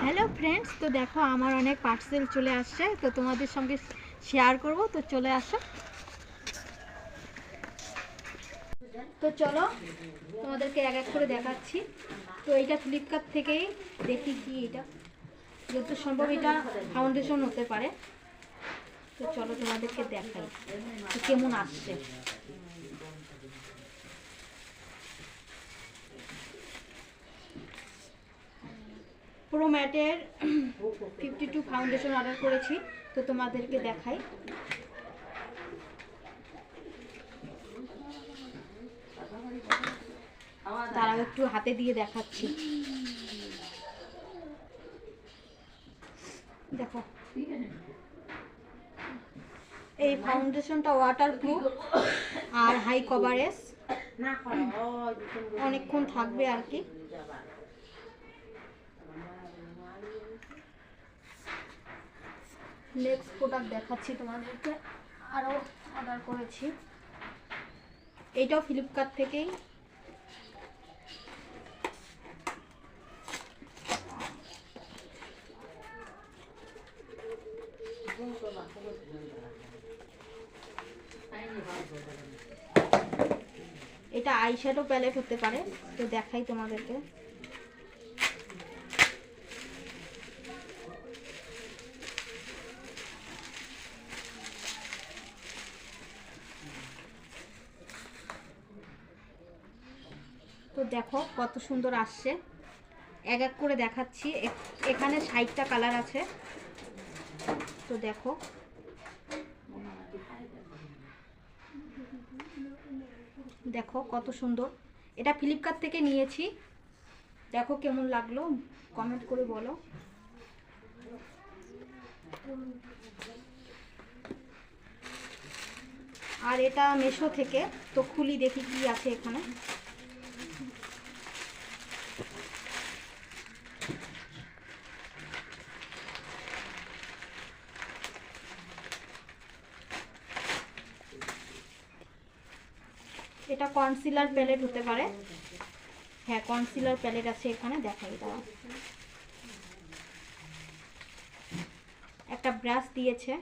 Hello friends, তো দেখো আমার অনেক পার্সেল চলে আসছে, তো তোমাদের সঙ্গে শেয়ার করব। তো চলে আসো, তো চলো তোমাদেরকে এক এক করে দেখাচ্ছি। তো এইটা ফ্লিপকার্ট থেকেই, দেখি কি এটা, যত সম্ভব এটা ফাউন্ডেশন হতে পারে। তো চলো তোমাদেরকে দেখাই তো কেমন আসছে। প্রো ম্যাটের 52 ফাউন্ডেশন অর্ডার করেছি, তো তোমাদেরকে দেখাই। তারাও একটু হাতে দিয়ে দেখাচ্ছি। দেখো, এই ফাউন্ডেশনটা ওয়াটারপ্রুফ আর হাই কভারেজ, অনেকক্ষণ থাকবে আর কি। নেক্সট প্রোডাক্ট দেখাচ্ছি তোমাদেরকে, আরও অর্ডার করেছি। এইটাও ফ্লিপকার্ট থেকেই। এটা আইশ্যাডো প্যালেট হতে পারে, তো দেখাই তোমাদেরকে। তো দেখো কত সুন্দর আসছে, এক এক করে দেখাচ্ছি। এখানে 60টা কালার আছে, তো দেখো। দেখো কত সুন্দর, এটা ফ্লিপকার্ট থেকে নিয়েছি। দেখো কেমন লাগলো, কমেন্ট করে বলো। আর এটা মিশো থেকে, তো খুলি দেখি কি আছে এখানে। এটা কনসিলার প্যালেট হতে পারে। হ্যাঁ, কনসিলার প্যালেট আছে এখানে, দেখাই দাও। একটা ব্রাশ দিয়েছে।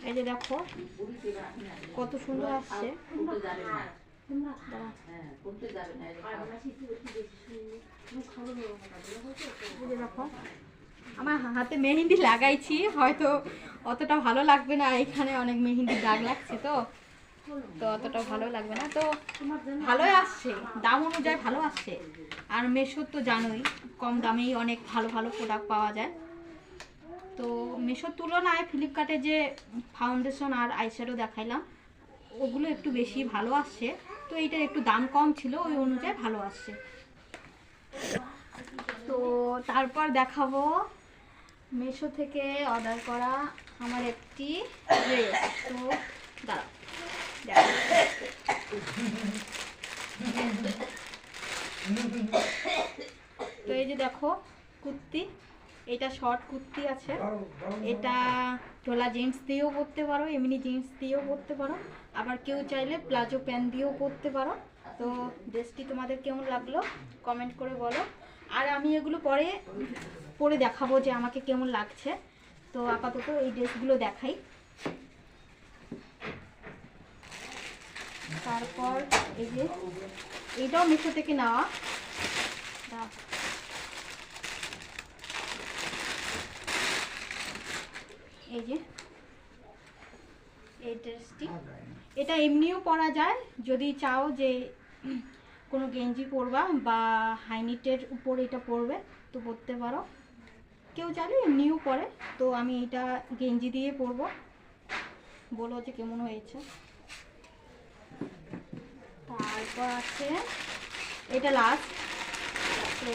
এই যে দেখো কত সুন্দর আসছে। দেখো আমার হাতে মেহেন্দি লাগাইছি, হয়তো অতটা ভালো লাগবে না, এখানে অনেক মেহেন্দি দাগ লাগছে, তো অতটা ভালো লাগবে না। তো ভালোই আসছে, দাম অনুযায়ী ভালো আসছে। আর মেশোর তো জানোই কম দামেই অনেক ভালো ভালো প্রোডাক্ট পাওয়া যায়। তো মেশোর তুলনায় ফ্লিপকার্টে যে ফাউন্ডেশন আর আইশ্যাডো দেখাইলাম, ওগুলো একটু বেশি ভালো আসছে। তো এইটার একটু দাম কম ছিল, ওই অনুযায়ী ভালো আসছে। তো তারপর দেখাবো মেশো থেকে অর্ডার করা আমার একটি ড্রেস। তো দাঁড়াও, তো এই যে দেখো কুর্তি, এটা শর্ট কুর্তি আছে। এটা ঢোলা জিন্স দিয়েও পরতে পারো, এমনি জিন্স দিয়েও পরতে পারো, আবার কেউ চাইলে প্লাজো প্যান্ট দিয়েও পরতে পারো। তো ড্রেসটি তোমাদের কেমন লাগলো কমেন্ট করে বলো। আর আমি এগুলো পরে দেখাবো যে আমাকে কেমন লাগছে। তো আপাতত এই ড্রেসগুলো দেখাই। তারপর এই যে এইটাও মিশো থেকে নেওয়া। এই যে এই ড্রেসটি, এটা এমনিও পরা যায়, যদি চাও যে কোনো গেঞ্জি পরবা বা হাইনিটের উপর এটা পরবে তো পরতে পারো। কেউ চাইলে এমনিও পরে, তো আমি এটা গেঞ্জি দিয়ে পরবো। বলো যে কেমন হয়েছে। তারপর আছে এটা লাস্ট। তো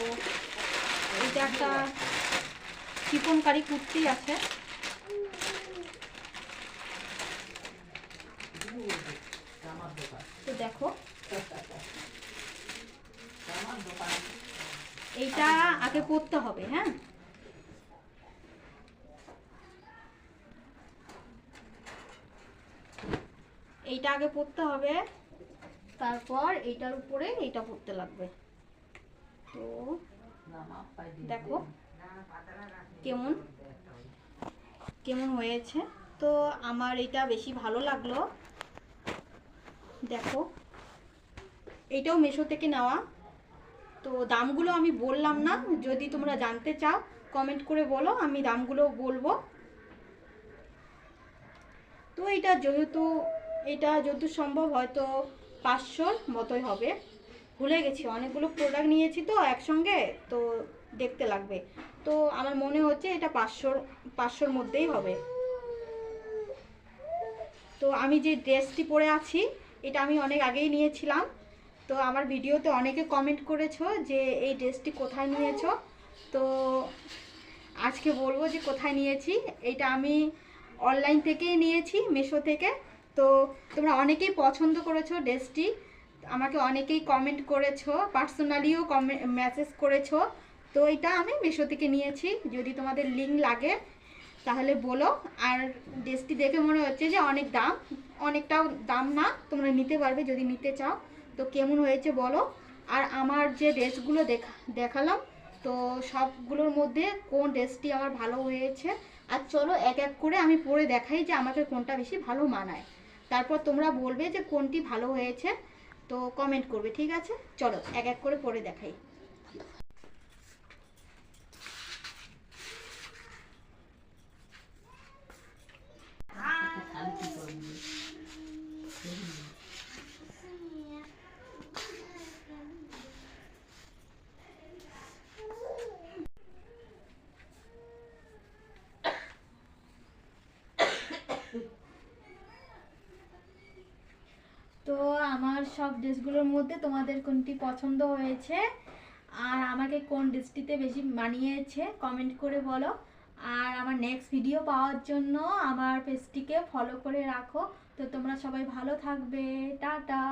এটা একটা চিকনকারি কুর্তি আছে। তো দেখো এইটা আগে পরতে হবে। হ্যাঁ, এইটা আগে পরতে হবে, তারপর এইটার উপরে এইটা পরতে লাগবে। তো দেখো কেমন কেমন হয়েছে। তো আমার এটা বেশি ভালো লাগলো। দেখো এইটাও মিশো থেকে নেওয়া। তো দামগুলো আমি বললাম না, যদি তোমরা জানতে চাও কমেন্ট করে বলো, আমি দামগুলো বলবো। তো এটা যত সম্ভব হয়তো 500-র মতোই হবে, ভুলে গেছি, অনেকগুলো প্রোডাক্ট নিয়েছি তো একসঙ্গে, তো দেখতে লাগবে। তো আমার মনে হচ্ছে এটা 500-র মধ্যেই হবে। তো আমি যে ড্রেসটি পরে আছি এটা আমি অনেক আগেই নিয়েছিলাম। তো আমার ভিডিওতে অনেকে কমেন্ট করেছো যে এই ড্রেসটি কোথায় নিয়েছো। তো আজকে বলবো যে কোথায় নিয়েছি। এটা আমি অনলাইন থেকেই নিয়েছি, মিশো থেকে। তো তোমরা অনেকেই পছন্দ করেছো ড্রেসটি, আমাকে অনেকেই কমেন্ট করেছো, পার্সোনালিও মেসেজ করেছো। তো এটা আমি মিশো থেকে নিয়েছি, যদি তোমাদের লিঙ্ক লাগে তাহলে বলো। আর ড্রেসটি দেখে মনে হচ্ছে যে অনেকটাও দাম না, তোমরা নিতে পারবে যদি নিতে চাও। তো কেমন হয়েছে বলো। আর আমার যে ড্রেসগুলো দেখালাম, তো সবগুলোর মধ্যে কোন ড্রেসটি আমার ভালো হয়েছে, আর চলো এক এক করে আমি পরে দেখাই যে আমাকে কোনটা বেশি ভালো মানায়। তারপর তোমরা বলবে যে কোনটি ভালো হয়েছে, তো কমেন্ট করবে, ঠিক আছে? চলো এক এক করে পরে দেখাই। তো আমার সব ড্রেসগুলোর মধ্যে তোমাদের কোনটি পছন্দ হয়েছে আর আমাকে কোন ড্রেসটিতে বেশি মানিয়েছে কমেন্ট করে বলো। আর আমার নেক্সট ভিডিও পাওয়ার জন্য আমার পেজটিকে ফলো করে রাখো। তো তোমরা সবাই ভালো থাকবে, টাটা।